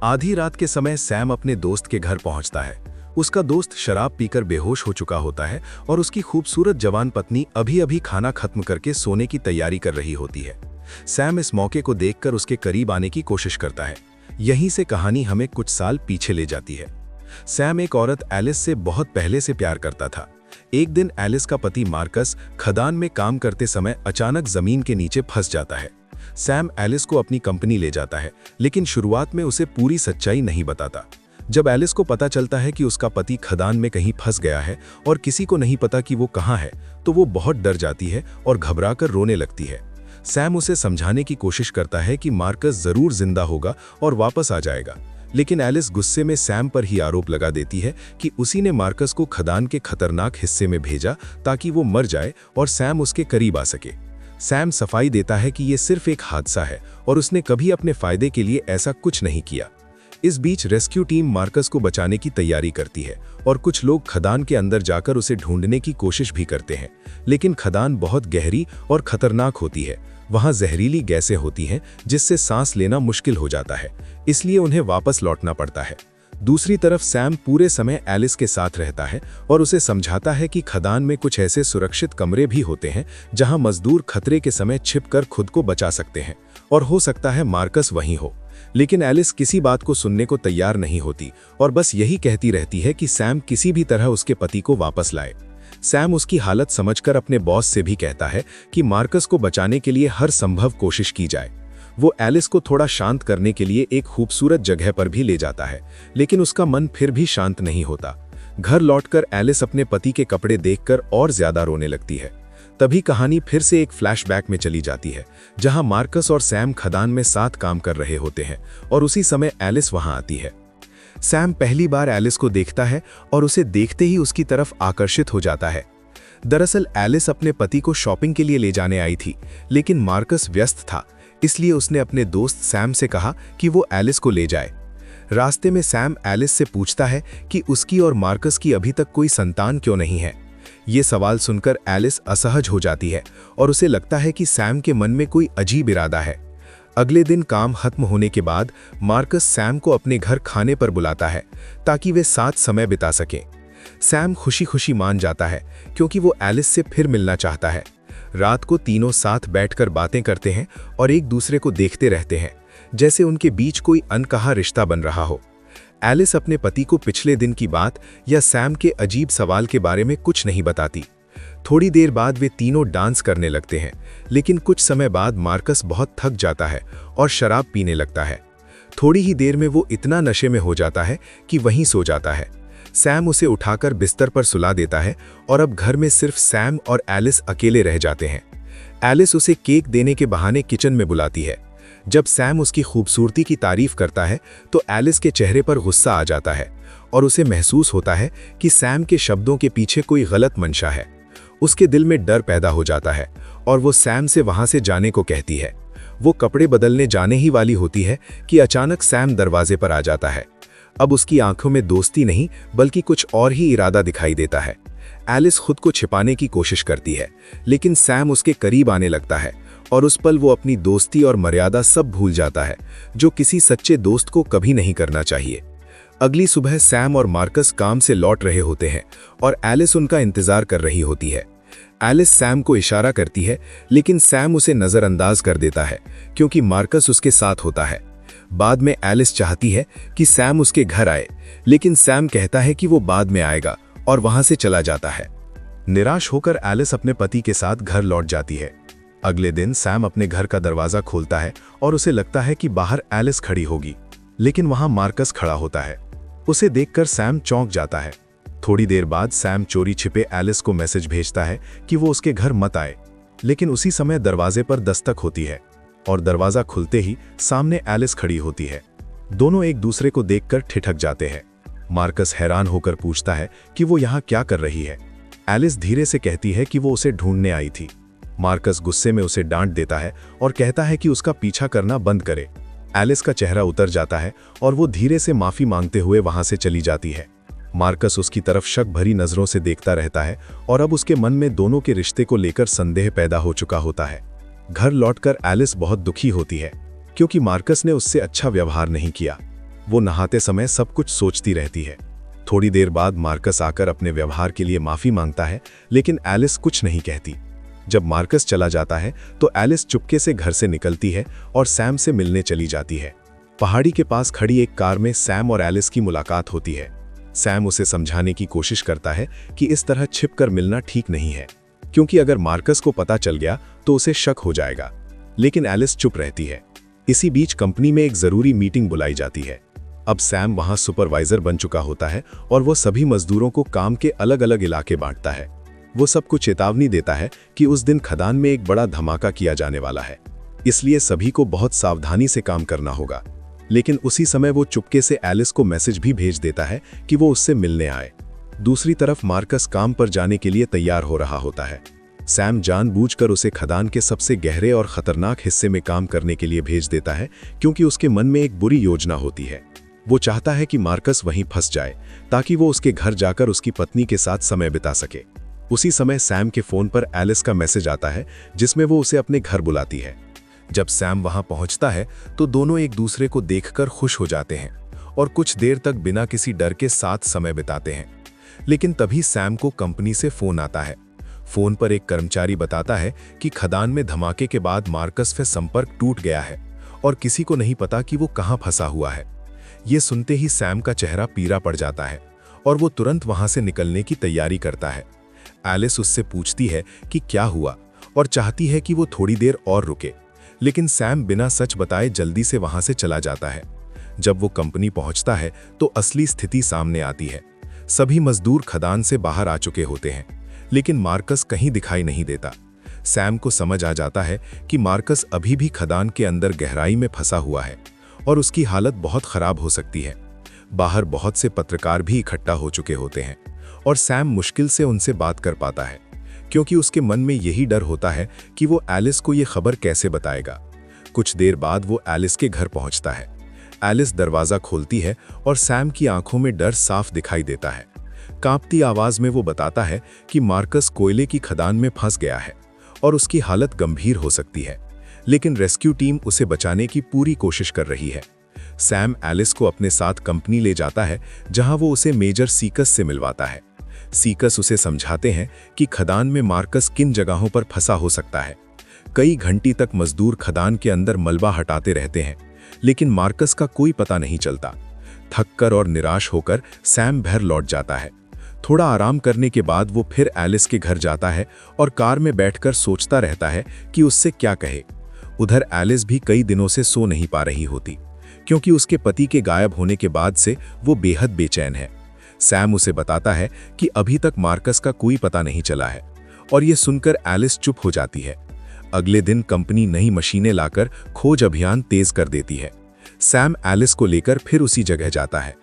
आधी रात के समय सैम अपने दोस्त के घर पहुंचता है। उसका दोस्त शराब पीकर बेहोश हो चुका होता है और उसकी खूबसूरत जवान पत्नी अभी-अभी खाना खत्म करके सोने की तैयारी कर रही होती है। सैम इस मौके को देखकर उसके करीब आने की कोशिश करता है। यहीं से कहानी हमें कुछ साल पीछे ले जाती है। सैम एक औरत एलिस से बहुत पहले से प्यार करता था। एक दिन एलिस का पति मार्कस खदान में काम करते समय अचानक जमीन के नीचे फंस जाता है। सैम एलिस को अपनी कंपनी ले जाता है, लेकिन शुरुआत में उसे पूरी सच्चाई नहीं बताता। जब एलिस को पता चलता है कि उसका पति खदान में कहीं फंस गया है और किसी को नहीं पता कि वो कहाँ है, तो वो बहुत डर जाती है और घबराकर रोने लगती है। सैम उसे समझाने की कोशिश करता है कि मार्कस जरूर जिंदा होगा और वापस आ जाएगा, लेकिन एलिस गुस्से में सैम पर ही आरोप लगा देती है कि उसी ने मार्कस को खदान के खतरनाक हिस्से में भेजा ताकि वो मर जाए और सैम उसके करीब आ सके। सैम सफाई देता है कि ये सिर्फ एक हादसा है और उसने कभी अपने फायदे के लिए ऐसा कुछ नहीं किया। इस बीच रेस्क्यू टीम मार्कस को बचाने की तैयारी करती है और कुछ लोग खदान के अंदर जाकर उसे ढूंढने की कोशिश भी करते हैं, लेकिन खदान बहुत गहरी और खतरनाक होती है। वहां जहरीली गैसें होती हैं जिससे सांस लेना मुश्किल हो जाता है, इसलिए उन्हें वापस लौटना पड़ता है। दूसरी तरफ सैम पूरे समय एलिस के साथ रहता है और उसे समझाता है कि खदान में कुछ ऐसे सुरक्षित कमरे भी होते हैं जहां मजदूर खतरे के समय छिपकर खुद को बचा सकते हैं, और हो सकता है मार्कस वहीं हो। लेकिन एलिस किसी बात को सुनने को तैयार नहीं होती और बस यही कहती रहती है कि सैम किसी भी तरह उसके पति को वापस लाए। सैम उसकी हालत समझकर अपने बॉस से भी कहता है कि मार्कस को बचाने के लिए हर संभव कोशिश की जाए। वो एलिस को थोड़ा शांत करने के लिए एक खूबसूरत जगह पर भी ले जाता है, लेकिन उसका मन फिर भी शांत नहीं होता। घर लौटकर एलिस अपने पति के कपड़े देखकर और ज्यादा रोने लगती है। तभी कहानी फिर से एक फ्लैशबैक में चली जाती है, जहां मार्कस और सैम खदान में साथ काम कर रहे होते हैं और उसी समय एलिस वहां आती है। सैम पहली बार एलिस को देखता है और उसे देखते ही उसकी तरफ आकर्षित हो जाता है। दरअसल एलिस अपने पति को शॉपिंग के लिए ले जाने आई थी, लेकिन मार्कस व्यस्त था, इसलिए उसने अपने दोस्त सैम से कहा कि वो एलिस को ले जाए। रास्ते में सैम एलिस से पूछता है कि उसकी और मार्कस की अभी तक कोई संतान क्यों नहीं है। ये सवाल सुनकर एलिस असहज हो जाती है और उसे लगता है कि सैम के मन में कोई अजीब इरादा है। अगले दिन काम खत्म होने के बाद मार्कस सैम को अपने घर खाने पर बुलाता है ताकि वे साथ समय बिता सकें। सैम खुशी खुशी मान जाता है क्योंकि वो एलिस से फिर मिलना चाहता है। रात को तीनों साथ बैठकर बातें करते हैं और एक दूसरे को देखते रहते हैं, जैसे उनके बीच कोई अनकहा रिश्ता बन रहा हो। एलिस अपने पति को पिछले दिन की बात या सैम के अजीब सवाल के बारे में कुछ नहीं बताती। थोड़ी देर बाद वे तीनों डांस करने लगते हैं, लेकिन कुछ समय बाद मार्कस बहुत थक जाता है और शराब पीने लगता है। थोड़ी ही देर में वो इतना नशे में हो जाता है कि वहीं सो जाता है। सैम उसे उठाकर बिस्तर पर सुला देता है और अब घर में सिर्फ सैम और एलिस अकेले रह जाते हैं। एलिस उसे केक देने के बहाने किचन में बुलाती है। जब सैम उसकी खूबसूरती की तारीफ करता है तो एलिस के चेहरे पर गुस्सा आ जाता है और उसे महसूस होता है कि सैम के शब्दों के पीछे कोई गलत मंशा है। उसके दिल में डर पैदा हो जाता है और वो सैम से वहां से जाने को कहती है। वो कपड़े बदलने जाने ही वाली होती है कि अचानक सैम दरवाजे पर आ जाता है। अब उसकी आंखों में दोस्ती नहीं बल्कि कुछ और ही इरादा दिखाई देता है। एलिस खुद को छिपाने की कोशिश करती है, लेकिन सैम उसके करीब आने लगता है और उस पल वो अपनी दोस्ती और मर्यादा सब भूल जाता है, जो किसी सच्चे दोस्त को कभी नहीं करना चाहिए। अगली सुबह सैम और मार्कस काम से लौट रहे होते हैं और एलिस उनका इंतजार कर रही होती है। एलिस सैम को इशारा करती है, लेकिन सैम उसे नजरअंदाज कर देता है क्योंकि मार्कस उसके साथ होता है। बाद में एलिस चाहती है कि सैम उसके घर आए, लेकिन सैम कहता है कि वो बाद में आएगा और वहां से चला जाता है। निराश होकर एलिस अपने पति के साथ घर लौट जाती है। अगले दिन सैम अपने घर का दरवाजा खोलता है और उसे लगता है कि बाहर एलिस खड़ी होगी, लेकिन वहां मार्कस खड़ा होता है। उसे देखकर सैम चौंक जाता है। थोड़ी देर बाद सैम चोरी छिपे एलिस को मैसेज भेजता है कि वो उसके घर मत आए, लेकिन उसी समय दरवाजे पर दस्तक होती है और दरवाजा खुलते ही सामने एलिस खड़ी होती है। दोनों एक दूसरे को देखकर ठिठक जाते हैं। मार्कस हैरान होकर पूछता है कि वो यहाँ क्या कर रही है। एलिस धीरे से कहती है कि वो उसे ढूंढने आई थी। मार्कस गुस्से में उसे डांट देता है और कहता है कि उसका पीछा करना बंद करे। एलिस का चेहरा उतर जाता है और वो धीरे से माफी मांगते हुए वहां से चली जाती है। मार्कस उसकी तरफ शक भरी नजरों से देखता रहता है और अब उसके मन में दोनों के रिश्ते को लेकर संदेह पैदा हो चुका होता है। घर लौटकर एलिस बहुत दुखी होती है क्योंकि मार्कस ने उससे अच्छा व्यवहार नहीं किया। वो नहाते समय सब कुछ सोचती रहती है। थोड़ी देर बाद मार्कस आकर अपने व्यवहार के लिए माफी मांगता है, लेकिन एलिस कुछ नहीं कहती। जब मार्कस चला जाता है तो एलिस चुपके से घर से निकलती है और सैम से मिलने चली जाती है। पहाड़ी के पास खड़ी एक कार में सैम और एलिस की मुलाकात होती है। सैम उसे समझाने की कोशिश करता है कि इस तरह छिपकर मिलना ठीक नहीं है, क्योंकि अगर मार्कस को पता चल गया तो उसे शक हो जाएगा। लेकिन एलिस चुप रहती है। इसी बीच कंपनी में एक जरूरी मीटिंग बुलाई जाती है। अब सैम वहां सुपरवाइजर बन चुका होता है और वो सभी मजदूरों को काम के अलग अलग इलाके बांटता है। वो सबको चेतावनी देता है कि उस दिन खदान में एक बड़ा धमाका किया जाने वाला है, इसलिए सभी को बहुत सावधानी से काम करना होगा। लेकिन उसी समय वो चुपके से एलिस को मैसेज भी भेज देता है कि वो उससे मिलने आए। दूसरी तरफ मार्कस काम पर जाने के लिए तैयार हो रहा होता है। सैम जानबूझकर उसे खदान के सबसे गहरे और खतरनाक हिस्से में काम करने के लिए भेज देता है, क्योंकि उसके मन में एक बुरी योजना होती है। वो चाहता है कि मार्कस वहीं फंस जाए ताकि वो उसके घर जाकर उसकी पत्नी के साथ समय बिता सके। उसी समय सैम के फोन पर एलिस का मैसेज आता है, जिसमें वो उसे अपने घर बुलाती है। जब सैम वहां पहुंचता है तो दोनों एक दूसरे को देखकर खुश हो जाते हैं और कुछ देर तक बिना किसी डर के साथ समय बिताते हैं। लेकिन तभी सैम को कंपनी से फोन आता है। फोन पर एक कर्मचारी बताता है कि खदान में धमाके के बाद मार्कस से संपर्क टूट गया है और किसी को नहीं पता कि वो कहां फंसा हुआ है। ये सुनते ही सैम का चेहरा पीला पड़ जाता है और वो तुरंत वहां से निकलने की तैयारी करता है। एलिस उससे पूछती है कि क्या हुआ और चाहती है कि वो थोड़ी देर और रुके, लेकिन सैम बिना सच बताए जल्दी से वहां से चला जाता है। जब वो कंपनी पहुंचता है तो असली स्थिति सामने आती है। सभी मजदूर खदान से बाहर आ चुके होते हैं, लेकिन मार्कस कहीं दिखाई नहीं देता। सैम को समझ आ जाता है कि मार्कस अभी भी खदान के अंदर गहराई में फंसा हुआ है और उसकी हालत बहुत खराब हो सकती है। बाहर बहुत से पत्रकार भी इकट्ठा हो चुके होते हैं और सैम मुश्किल से उनसे बात कर पाता है, क्योंकि उसके मन में यही डर होता है कि वो एलिस को ये खबर कैसे बताएगा। कुछ देर बाद वो एलिस के घर पहुंचता है। एलिस दरवाजा खोलती है और सैम की आंखों में डर साफ दिखाई देता है। कांपती आवाज में वो बताता है कि मार्कस कोयले की खदान में फंस गया है और उसकी हालत गंभीर हो सकती है, लेकिन रेस्क्यू टीम उसे बचाने की पूरी कोशिश कर रही है। सैम एलिस को अपने साथ कंपनी ले जाता है, जहां वो उसे मेजर सीकस से मिलवाता है। सीकस उसे समझाते हैं कि खदान में मार्कस किन जगहों पर फंसा हो सकता है। कई घंटे तक मजदूर खदान के अंदर मलबा हटाते रहते हैं, लेकिन मार्कस का कोई पता नहीं चलता। थककर और निराश होकर सैम घर लौट जाता है। थोड़ा आराम करने के बाद वो फिर एलिस के घर जाता है और कार में बैठकर सोचता रहता है कि उससे क्या कहे। उधर एलिस भी कई दिनों से सो नहीं पा रही होती, क्योंकि उसके पति के गायब होने के बाद से वो बेहद बेचैन है। सैम उसे बताता है कि अभी तक मार्कस का कोई पता नहीं चला है, और ये सुनकर एलिस चुप हो जाती है। अगले दिन कंपनी नई मशीनें लाकर खोज अभियान तेज कर देती है। सैम एलिस को लेकर फिर उसी जगह जाता है।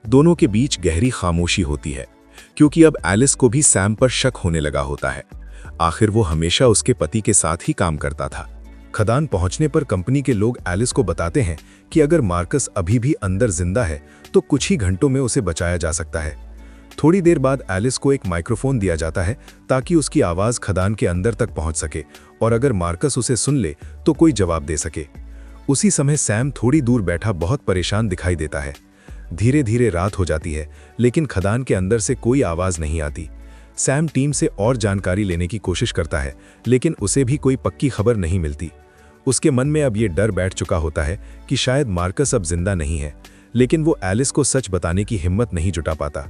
दोनों के बीच गहरी खामोशी होती है, क्योंकि अब एलिस को भी सैम पर शक होने लगा होता है। आखिर वो हमेशा उसके पति के साथ ही काम करता था। खदान पहुंचने पर कंपनी के लोग एलिस को बताते हैं कि अगर मार्कस अभी भी अंदर जिंदा है तो कुछ ही घंटों में उसे बचाया जा सकता है। थोड़ी देर बाद एलिस को एक माइक्रोफोन दिया जाता है ताकि उसकी आवाज खदान के अंदर तक पहुंच सके और अगर मार्कस उसे सुन ले तो कोई जवाब दे सके। उसी समय सैम थोड़ी दूर बैठा बहुत परेशान दिखाई देता है। धीरे धीरे रात हो जाती है, लेकिन खदान के अंदर से कोई आवाज नहीं आती। सैम टीम से और जानकारी लेने की कोशिश करता है, लेकिन उसे भी कोई पक्की खबर नहीं मिलती। उसके मन में अब ये डर बैठ चुका होता है कि शायद मार्कस अब जिंदा नहीं है, लेकिन वो एलिस को सच बताने की हिम्मत नहीं जुटा पाता।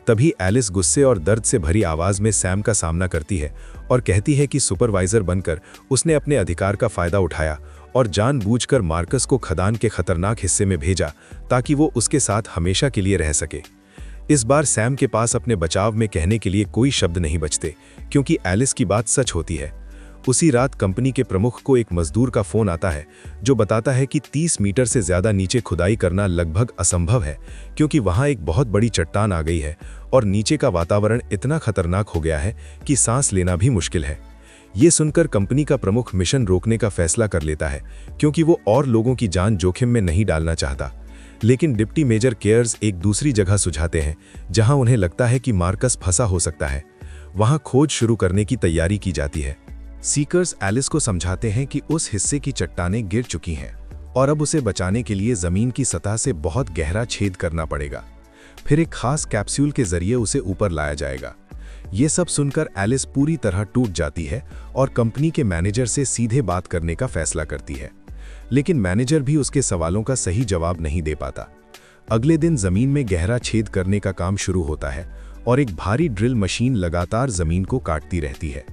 तभी एलिस गुस्से और दर्द से भरी आवाज में सैम का सामना करती है और कहती है कि सुपरवाइजर बनकर उसने अपने अधिकार का फायदा उठाया और जानबूझकर मार्कस को खदान के खतरनाक हिस्से में भेजा ताकि वो उसके साथ हमेशा के लिए रह सके। इस बार सैम के पास अपने बचाव में कहने के लिए कोई शब्द नहीं बचते, क्योंकि एलिस की बात सच होती है। उसी रात कंपनी के प्रमुख को एक मजदूर का फोन आता है जो बताता है कि 30 मीटर से ज्यादा नीचे खुदाई करना लगभग असंभव है, क्योंकि वहां एक बहुत बड़ी चट्टान आ गई है और नीचे का वातावरण इतना खतरनाक हो गया है कि सांस लेना भी मुश्किल है। ये सुनकर कंपनी का प्रमुख मिशन रोकने का फैसला कर लेता है, क्योंकि वो और लोगों की जान जोखिम में नहीं डालना चाहता। लेकिन डिप्टी मेजर केयर्स एक दूसरी जगह सुझाते हैं जहां उन्हें लगता है कि मार्कस फंसा हो सकता है। वहां खोज शुरू करने की तैयारी की जाती है। सीकर्स एलिस को समझाते हैं कि उस हिस्से की चट्टानें गिर चुकी हैं और अब उसे बचाने के लिए जमीन की सतह से बहुत गहरा छेद करना पड़ेगा। फिर एक खास कैप्सूल के जरिए उसे ऊपर लाया जाएगा। ये सब सुनकर एलिस पूरी तरह टूट जाती है और कंपनी के मैनेजर से सीधे बात करने का फैसला करती है, लेकिन मैनेजर भी उसके सवालों का सही जवाब नहीं दे पाता। अगले दिन जमीन में गहरा छेद करने का काम शुरू होता है और एक भारी ड्रिल मशीन लगातार जमीन को काटती रहती है,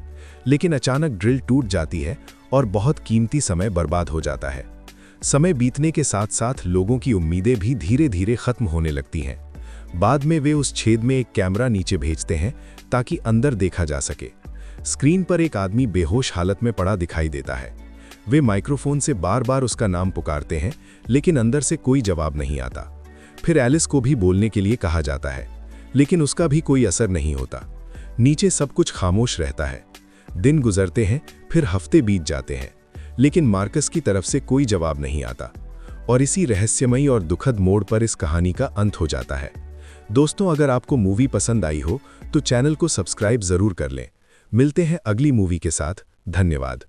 लेकिन अचानक ड्रिल टूट जाती है और बहुत कीमती समय बर्बाद हो जाता है। समय बीतने के साथ साथ लोगों की उम्मीदें भी धीरे धीरे खत्म होने लगती हैं। बाद में वे उस छेद में एक कैमरा नीचे भेजते हैं ताकि अंदर देखा जा सके। स्क्रीन पर एक आदमी बेहोश हालत में पड़ा दिखाई देता है। वे माइक्रोफोन से बार बार उसका नाम पुकारते हैं, लेकिन अंदर से कोई जवाब नहीं आता। फिर एलिस को भी बोलने के लिए कहा जाता है, लेकिन उसका भी कोई असर नहीं होता। नीचे सब कुछ खामोश रहता है। दिन गुजरते हैं, फिर हफ्ते बीत जाते हैं, लेकिन मार्कस की तरफ से कोई जवाब नहीं आता। और इसी रहस्यमयी और दुखद मोड़ पर इस कहानी का अंत हो जाता है। दोस्तों, अगर आपको मूवी पसंद आई हो तो चैनल को सब्सक्राइब जरूर कर लें। मिलते हैं अगली मूवी के साथ। धन्यवाद।